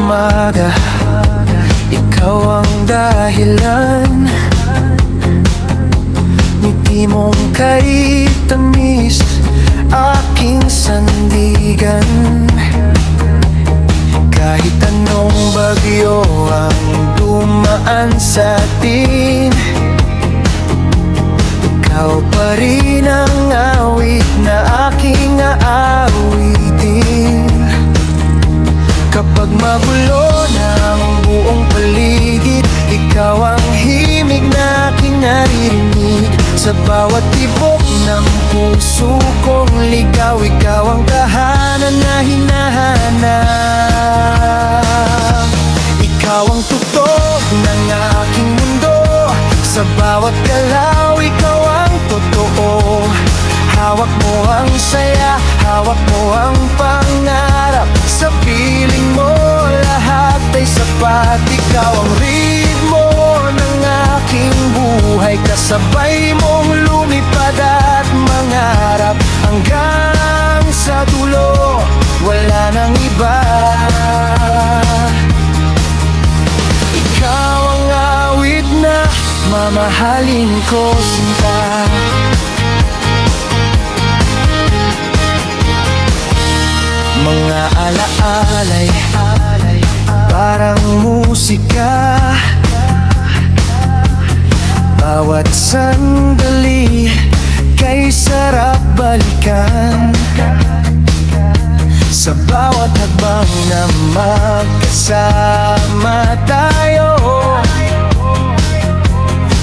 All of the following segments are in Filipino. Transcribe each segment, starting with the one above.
umaga, ikaw ang dahilan. Ngiti mong kay tamis, aking sandigan. Kahit anong bagyo ang dumaan sa atin, ikaw pa rin ang awit na aking aawitin. Kapag magulo na ang buong paligid, ikaw ang himig na aking naririnig. Sa bawat tibok ng puso kong ligaw, ikaw ang tahanan na hinahanap. Ikaw ang tutok ng aking mundo, sa bawat galaw ikaw ang totoo. Hawak mo ang saya, hawak mo ang pangarap. Sa piling mo lahat ay sapat. Ikaw ang ritmo ng aking buhay, kasabay mong lumipad at mangarap. Hanggang sa dulo, wala nang iba. Ikaw ang awit na mamahalin ko, sinta. Mga alaalay, parang musika. Bawat sandali kay sarap balikan. Sa bawat hakbang na magkasama tayo,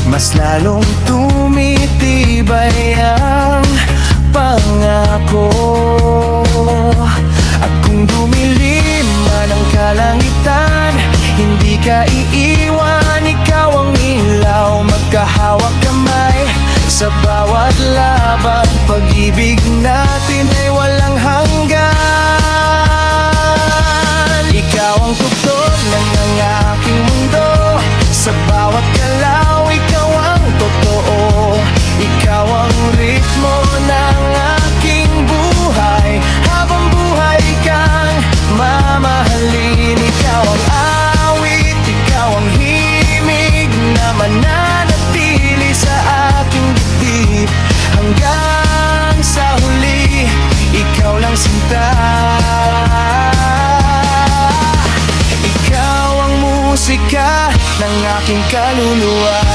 mas lalong tumitibay ang pangako. At kung dumilim man ang kalangitan, hindi ka iiwan, ikaw ang ilaw. Magkahawak kamay sa bawat laban, pag-ibig natin ay walang hanggan. Ikaw ang tugtog ng aking mundo, sa bawat galaw ikaw ang totoo. Ikaw ang ritmo ng aking buhay, habang buhay kang mamahalin. Ikaw ang awit, ikaw ang himig na mananatili sa aking dibdib. Hanggang sa huli, ikaw lang sinta. Ikaw ang musika ng aking kaluluwa.